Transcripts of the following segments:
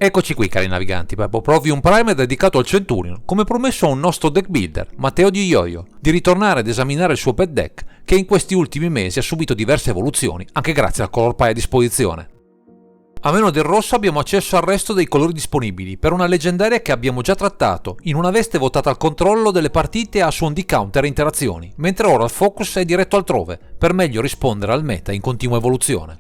Eccoci qui cari naviganti per proporvi un primer dedicato al Centurion, come promesso a un nostro deck builder, Matteo Di Ioio, di ritornare ad esaminare il suo pet deck che in questi ultimi mesi ha subito diverse evoluzioni anche grazie al color pie a disposizione. A meno del rosso abbiamo accesso al resto dei colori disponibili per una leggendaria che abbiamo già trattato in una veste votata al controllo delle partite a suon di counter e interazioni, mentre ora il focus è diretto altrove per meglio rispondere al meta in continua evoluzione.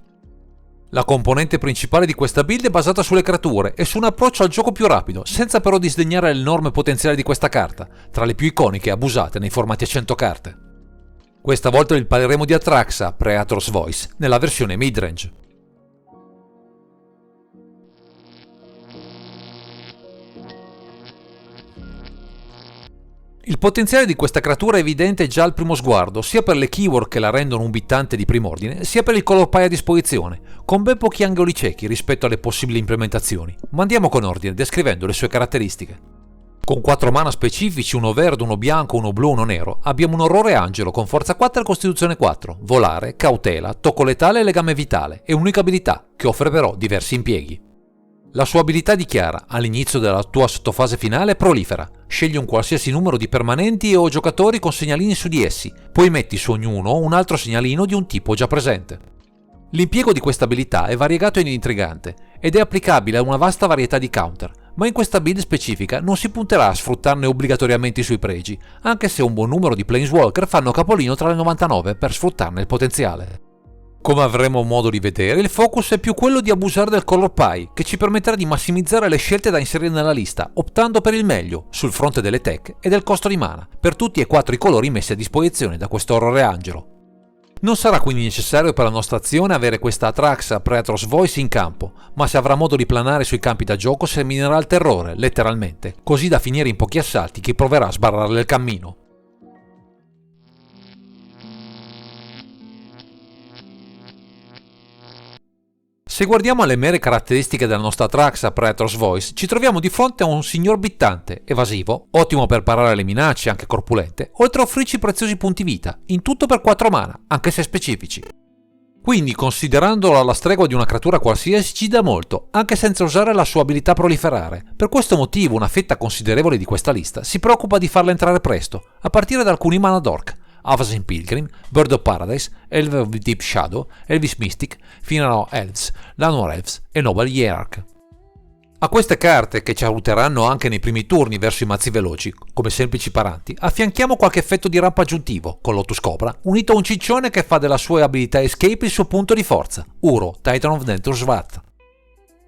La componente principale di questa build è basata sulle creature e su un approccio al gioco più rapido, senza però disdegnare l'enorme potenziale di questa carta, tra le più iconiche e abusate nei formati a 100 carte. Questa volta vi parleremo di Atraxa, Praetor's Voice, nella versione midrange. Il potenziale di questa creatura è evidente già al primo sguardo, sia per le keyword che la rendono un bittante di prim'ordine, sia per il color pie a disposizione, con ben pochi angoli ciechi rispetto alle possibili implementazioni. Ma andiamo con ordine, descrivendo le sue caratteristiche. Con 4 mana specifici, uno verde, uno bianco, uno blu, uno nero, abbiamo un orrore angelo con forza 4 e costituzione 4, volare, cautela, tocco letale e legame vitale, e un'unica abilità, che offre però diversi impieghi. La sua abilità dichiara, all'inizio della tua sottofase finale, prolifera. Scegli un qualsiasi numero di permanenti o giocatori con segnalini su di essi, poi metti su ognuno un altro segnalino di un tipo già presente. L'impiego di questa abilità è variegato ed intrigante, ed è applicabile a una vasta varietà di counter, ma in questa build specifica non si punterà a sfruttarne obbligatoriamente i suoi pregi, anche se un buon numero di Planeswalker fanno capolino tra le 99 per sfruttarne il potenziale. Come avremo modo di vedere, il focus è più quello di abusare del color pie, che ci permetterà di massimizzare le scelte da inserire nella lista, optando per il meglio, sul fronte delle tech e del costo di mana, per tutti e 4 i colori messi a disposizione da questo orrore angelo. Non sarà quindi necessario per la nostra azione avere questa Atraxa Praetor's Voice in campo, ma se avrà modo di planare sui campi da gioco seminerà il terrore, letteralmente, così da finire in pochi assalti chi proverà a sbarrarle il cammino. Se guardiamo alle mere caratteristiche della nostra Atraxa Praetor's Voice, ci troviamo di fronte a un signor bittante, evasivo, ottimo per parare alle minacce, anche corpulente, oltre a offrirci preziosi punti vita, in tutto per 4 mana, anche se specifici. Quindi, considerandolo alla stregua di una creatura qualsiasi, ci dà molto, anche senza usare la sua abilità proliferare. Per questo motivo una fetta considerevole di questa lista si preoccupa di farla entrare presto, a partire da alcuni mana dork, Avacyn Pilgrim, Bird of Paradise, Elves of Deep Shadow, Elvis Mystic, Final Elves, Llanowar Elves e Noble Hierarch. A queste carte, che ci aiuteranno anche nei primi turni verso i mazzi veloci, come semplici paranti, affianchiamo qualche effetto di rampa aggiuntivo, con Lotus Cobra, unito a un ciccione che fa della sua abilità Escape il suo punto di forza, Uro, Titan of Nature's Wrath.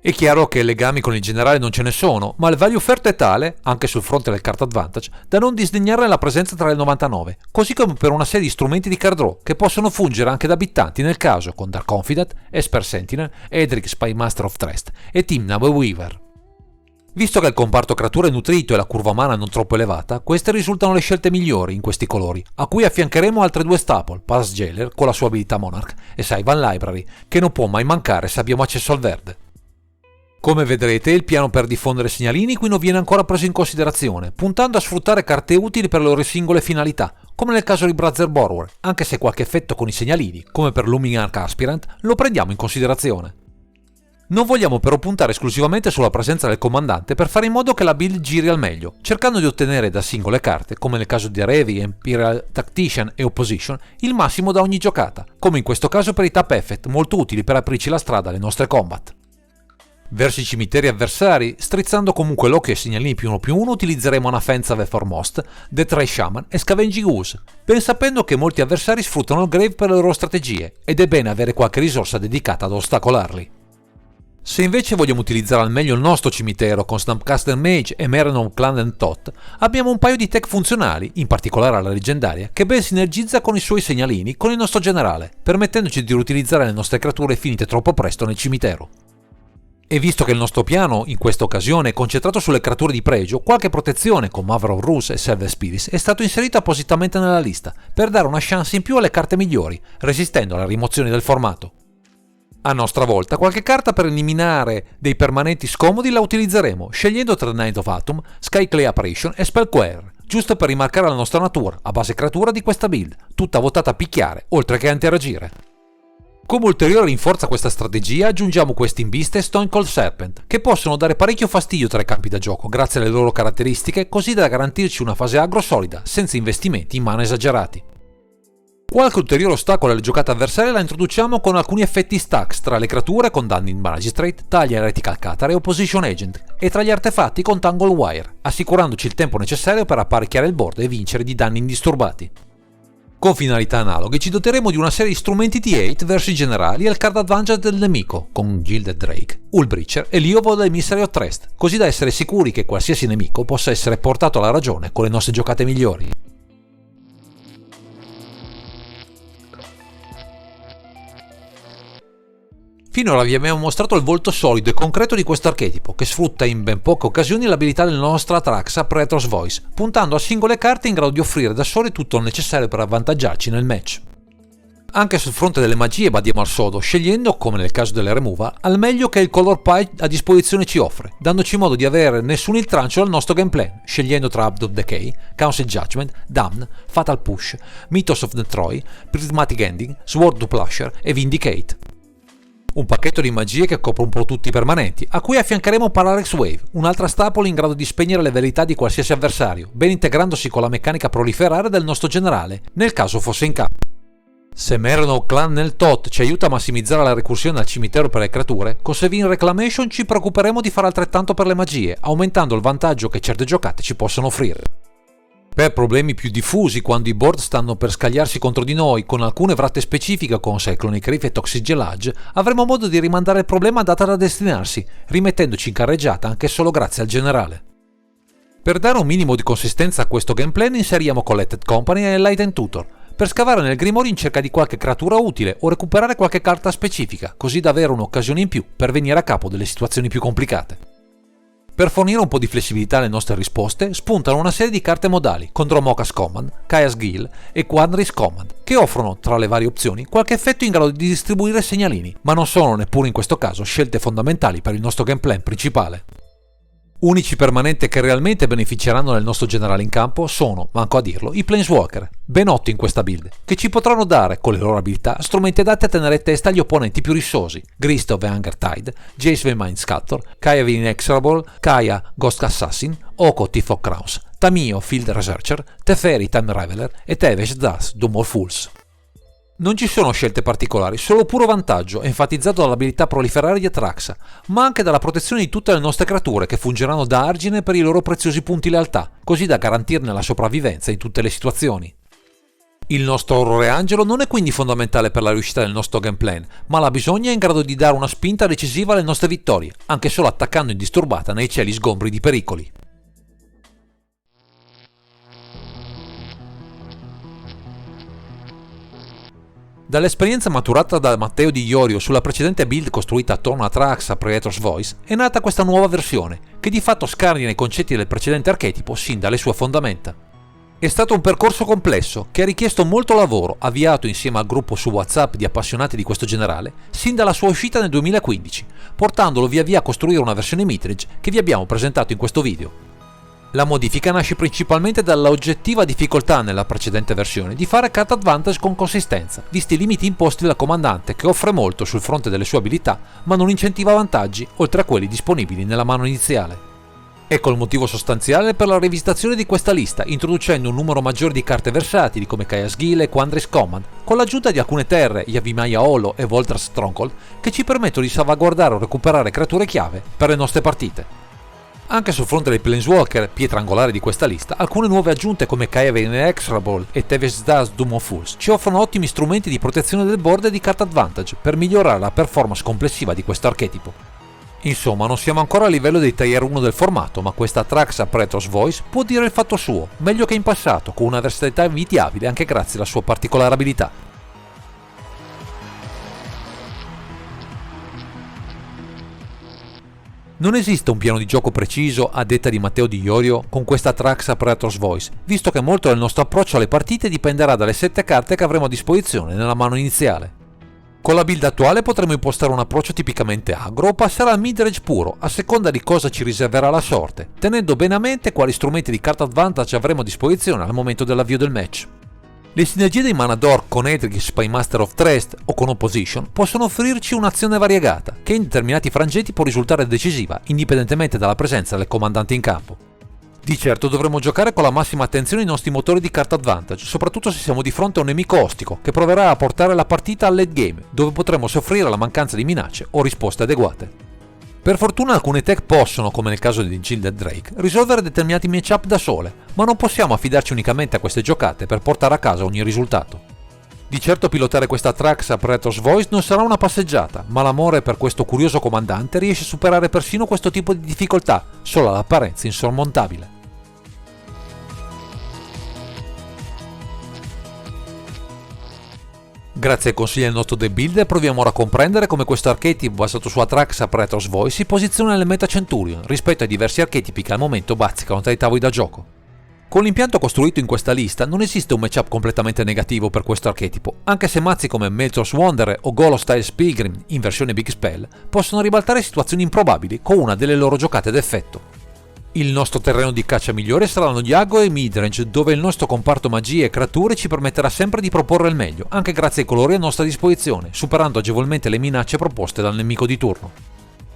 È chiaro che legami con il generale non ce ne sono, ma il value offerto è tale, anche sul fronte del card advantage, da non disdegnare la presenza tra le 99, così come per una serie di strumenti di card draw che possono fungere anche da bittanti nel caso con Dark Confidant, Esper Sentinel, Edric Spymaster of Trest e Tymna Weaver. Visto che il comparto creature è nutrito e la curva mana non troppo elevata, queste risultano le scelte migliori in questi colori, a cui affiancheremo altre 2 staple, Pulse Jailer con la sua abilità Monarch e Saivan Library, che non può mai mancare se abbiamo accesso al verde. Come vedrete, il piano per diffondere segnalini qui non viene ancora preso in considerazione, puntando a sfruttare carte utili per le loro singole finalità, come nel caso di Brother Borrower, anche se qualche effetto con i segnalini, come per Looming Arc Aspirant, lo prendiamo in considerazione. Non vogliamo però puntare esclusivamente sulla presenza del comandante per fare in modo che la build giri al meglio, cercando di ottenere da singole carte, come nel caso di Revi, Imperial Tactician e Opposition, il massimo da ogni giocata, come in questo caso per i tap effect, molto utili per aprirci la strada alle nostre combat. Verso i cimiteri avversari, strizzando comunque l'occhio ai segnalini +1/+1, utilizzeremo Anafenza of the Foremost, Death Ray Shaman e Scavenging Ooze, ben sapendo che molti avversari sfruttano il Grave per le loro strategie, ed è bene avere qualche risorsa dedicata ad ostacolarli. Se invece vogliamo utilizzare al meglio il nostro cimitero con Snapcaster Mage e Merenon Clan and Tot, abbiamo un paio di tech funzionali, in particolare la leggendaria, che ben sinergizza con i suoi segnalini con il nostro generale, permettendoci di riutilizzare le nostre creature finite troppo presto nel cimitero. E visto che il nostro piano, in questa occasione, è concentrato sulle creature di pregio, qualche protezione con Mother of Ruse e Silver Spirits è stato inserito appositamente nella lista, per dare una chance in più alle carte migliori, resistendo alla rimozione del formato. A nostra volta, qualche carta per eliminare dei permanenti scomodi la utilizzeremo, scegliendo tra Knight of Atom, Skyclay Apparition e Spellquerer, giusto per rimarcare la nostra natura, a base creatura di questa build, tutta votata a picchiare, oltre che a interagire. Come ulteriore rinforza questa strategia aggiungiamo Questing Beast e Stone Cold Serpent, che possono dare parecchio fastidio tra i campi da gioco grazie alle loro caratteristiche, così da garantirci una fase aggro solida, senza investimenti in mana esagerati. Qualche ulteriore ostacolo alle giocate avversarie la introduciamo con alcuni effetti stacks tra le creature con Dunning Magistrate, Taglia Heretical Cathar e Opposition Agent, e tra gli artefatti con Tangle Wire, assicurandoci il tempo necessario per apparecchiare il board e vincere di danni indisturbati. Con finalità analoghe ci doteremo di una serie di strumenti T8 verso i generali e il card advantage del nemico, con Gilded Drake, Hullbreacher e Liovo Emissary of Trest, così da essere sicuri che qualsiasi nemico possa essere portato alla ragione con le nostre giocate migliori. Finora vi abbiamo mostrato il volto solido e concreto di questo archetipo, che sfrutta in ben poche occasioni l'abilità del nostro Atraxa Praetor's Voice, puntando a singole carte in grado di offrire da sole tutto il necessario per avvantaggiarci nel match. Anche sul fronte delle magie badiamo al sodo, scegliendo, come nel caso delle removal, al meglio che il color pie a disposizione ci offre, dandoci modo di avere nessun iltrancio al nostro gameplay, scegliendo tra Abd of Decay, Council Judgment, Damn, Fatal Push, Mythos of the Troy, Prismatic Ending, Sword to Plusher e Vindicate. Un pacchetto di magie che copre un po' tutti i permanenti, a cui affiancheremo Parallax Wave, un'altra stapola in grado di spegnere le velleità di qualsiasi avversario, ben integrandosi con la meccanica proliferare del nostro generale, nel caso fosse in campo. Se Merenov Clan nel TOT ci aiuta a massimizzare la recursione al cimitero per le creature, con Sevinne Reclamation ci preoccuperemo di fare altrettanto per le magie, aumentando il vantaggio che certe giocate ci possono offrire. Per problemi più diffusi, quando i board stanno per scagliarsi contro di noi con alcune vratte specifiche con Cyclonic Reef e Toxic Gelage, avremo modo di rimandare il problema a data da destinarsi, rimettendoci in carreggiata anche solo grazie al generale. Per dare un minimo di consistenza a questo gameplay inseriamo Collected Company e Enlightened Tutor, per scavare nel grimorio in cerca di qualche creatura utile o recuperare qualche carta specifica, così da avere un'occasione in più per venire a capo delle situazioni più complicate. Per fornire un po' di flessibilità alle nostre risposte, spuntano una serie di carte modali contro Moka's Command, Kaya's Gil e Quandry's Command, che offrono, tra le varie opzioni, qualche effetto in grado di distribuire segnalini, ma non sono neppure in questo caso scelte fondamentali per il nostro gameplay principale. Unici permanenti che realmente beneficeranno del nostro generale in campo sono, manco a dirlo, i Planeswalker, ben 8 in questa build, che ci potranno dare, con le loro abilità, strumenti adatti a tenere testa agli opponenti più rissosi: Grist of the Hunger Tide, Jace the Mind Sculptor, Kaya the Inexorable, Kaya Ghost Assassin, Oko Thief of Crowns, Tamio Field Researcher, Teferi Time Raveler e Tevesh Das Doom of Fools. Non ci sono scelte particolari, solo puro vantaggio, enfatizzato dall'abilità proliferare di Atraxa, ma anche dalla protezione di tutte le nostre creature che fungeranno da argine per i loro preziosi punti lealtà, così da garantirne la sopravvivenza in tutte le situazioni. Il nostro Orrore Angelo non è quindi fondamentale per la riuscita del nostro gameplay, ma la bisogna è in grado di dare una spinta decisiva alle nostre vittorie, anche solo attaccando indisturbata nei cieli sgombri di pericoli. Dall'esperienza maturata da Matteo Di Iorio sulla precedente build costruita attorno a Atraxa Praetor's Voice, è nata questa nuova versione, che di fatto scardina i concetti del precedente archetipo sin dalle sue fondamenta. È stato un percorso complesso, che ha richiesto molto lavoro, avviato insieme al gruppo su WhatsApp di appassionati di questo generale, sin dalla sua uscita nel 2015, portandolo via via a costruire una versione Mitridge che vi abbiamo presentato in questo video. La modifica nasce principalmente dalla oggettiva difficoltà nella precedente versione di fare card advantage con consistenza, visti i limiti imposti dal comandante che offre molto sul fronte delle sue abilità, ma non incentiva vantaggi oltre a quelli disponibili nella mano iniziale. Ecco il motivo sostanziale per la rivisitazione di questa lista, introducendo un numero maggiore di carte versatili come Kaya's Gil e Quandry's Command, con l'aggiunta di alcune terre, Yavimaya Holo e Voltra's Stronghold, che ci permettono di salvaguardare o recuperare creature chiave per le nostre partite. Anche sul fronte dei Planeswalker, pietra angolare di questa lista, alcune nuove aggiunte come Kaya the Inexorable e Tevesh Das Doom of Fools ci offrono ottimi strumenti di protezione del board e di card advantage per migliorare la performance complessiva di questo archetipo. Insomma, non siamo ancora a livello dei tier 1 del formato, ma questa Atraxa Praetor's Voice può dire il fatto suo, meglio che in passato, con una versatilità invidiabile anche grazie alla sua particolare abilità. Non esiste un piano di gioco preciso, a detta di Matteo Di Iorio, con questa Atraxa Praetor's Voice, visto che molto del nostro approccio alle partite dipenderà dalle 7 carte che avremo a disposizione nella mano iniziale. Con la build attuale potremo impostare un approccio tipicamente aggro o passare al midrange puro, a seconda di cosa ci riserverà la sorte, tenendo bene a mente quali strumenti di card advantage avremo a disposizione al momento dell'avvio del match. Le sinergie dei Manador con Edric Spymaster of Trest o con Opposition possono offrirci un'azione variegata, che in determinati frangenti può risultare decisiva, indipendentemente dalla presenza del comandante in campo. Di certo dovremo giocare con la massima attenzione i nostri motori di card advantage, soprattutto se siamo di fronte a un nemico ostico, che proverà a portare la partita al late game, dove potremo soffrire la mancanza di minacce o risposte adeguate. Per fortuna alcune tech possono, come nel caso di Gilded Drake, risolvere determinati matchup da sole, ma non possiamo affidarci unicamente a queste giocate per portare a casa ogni risultato. Di certo pilotare questa Thrax a Praetor's Voice non sarà una passeggiata, ma l'amore per questo curioso comandante riesce a superare persino questo tipo di difficoltà, solo all'apparenza insormontabile. Grazie ai consigli del nostro The Builder proviamo ora a comprendere come questo archetipo basato su Atrax a Praetor's Voice si posiziona nel meta Centurion rispetto ai diversi archetipi che al momento bazzicano tra i tavoli da gioco. Con l'impianto costruito in questa lista non esiste un matchup completamente negativo per questo archetipo, anche se mazzi come Meltor's Wanderer o Golo Styles Pilgrim in versione Big Spell possono ribaltare situazioni improbabili con una delle loro giocate d'effetto. Il nostro terreno di caccia migliore saranno Yago e Midrange, dove il nostro comparto magie e creature ci permetterà sempre di proporre il meglio, anche grazie ai colori a nostra disposizione, superando agevolmente le minacce proposte dal nemico di turno.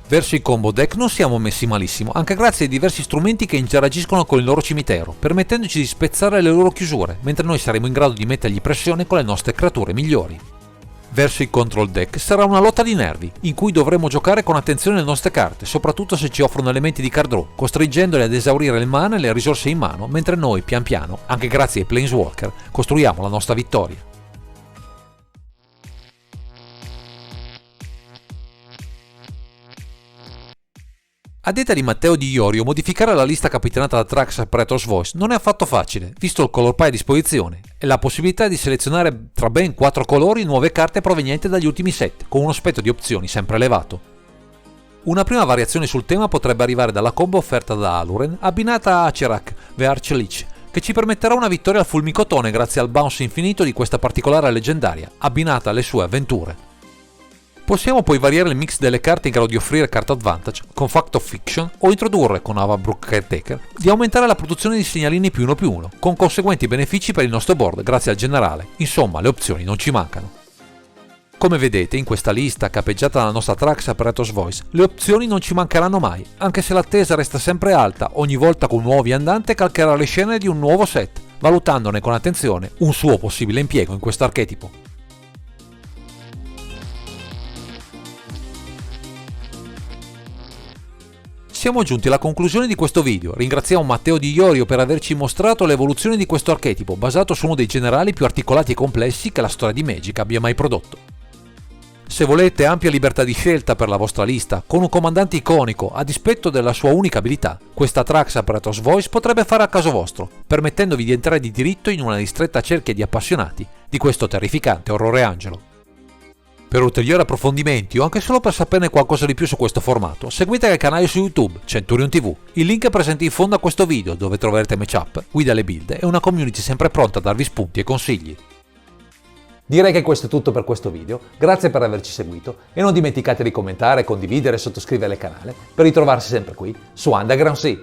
Verso i combo deck non siamo messi malissimo, anche grazie ai diversi strumenti che interagiscono con il loro cimitero, permettendoci di spezzare le loro chiusure, mentre noi saremo in grado di mettergli pressione con le nostre creature migliori. Verso il control deck sarà una lotta di nervi, in cui dovremo giocare con attenzione le nostre carte, soprattutto se ci offrono elementi di card draw, costringendoli ad esaurire il mana e le risorse in mano, mentre noi, pian piano, anche grazie ai Planeswalker, costruiamo la nostra vittoria. A detta di Matteo Di Iorio, modificare la lista capitanata da Thrax a Praetor's Voice non è affatto facile, visto il color pie a disposizione, e la possibilità di selezionare tra ben 4 colori nuove carte provenienti dagli ultimi set, con uno spettro di opzioni sempre elevato. Una prima variazione sul tema potrebbe arrivare dalla combo offerta da Aluren, abbinata a Acerak, The Archlich, che ci permetterà una vittoria al fulmicotone grazie al bounce infinito di questa particolare leggendaria, abbinata alle sue avventure. Possiamo poi variare il mix delle carte in grado di offrire card advantage con Fact of Fiction o introdurre con Avabrook Caretaker di aumentare la produzione di segnalini +1/+1 con conseguenti benefici per il nostro board grazie al generale. Insomma, le opzioni non ci mancano. Come vedete in questa lista capeggiata dalla nostra Thrax a Praetor's Voice, le opzioni non ci mancheranno mai, anche se l'attesa resta sempre alta ogni volta che un nuovo viandante calcherà le scene di un nuovo set, valutandone con attenzione un suo possibile impiego in questo archetipo. Siamo giunti alla conclusione di questo video, ringraziamo Matteo Di Iorio per averci mostrato l'evoluzione di questo archetipo basato su uno dei generali più articolati e complessi che la storia di Magic abbia mai prodotto. Se volete ampia libertà di scelta per la vostra lista, con un comandante iconico a dispetto della sua unica abilità, questa Thrax a Praetor's Voice potrebbe fare a caso vostro, permettendovi di entrare di diritto in una ristretta cerchia di appassionati di questo terrificante orrore angelo. Per ulteriori approfondimenti o anche solo per saperne qualcosa di più su questo formato, seguite il canale su YouTube, Centurion TV. Il link è presente in fondo a questo video dove troverete matchup, guide alle build e una community sempre pronta a darvi spunti e consigli. Direi che questo è tutto per questo video, grazie per averci seguito e non dimenticate di commentare, condividere e sottoscrivere il canale per ritrovarsi sempre qui su Underground Sea.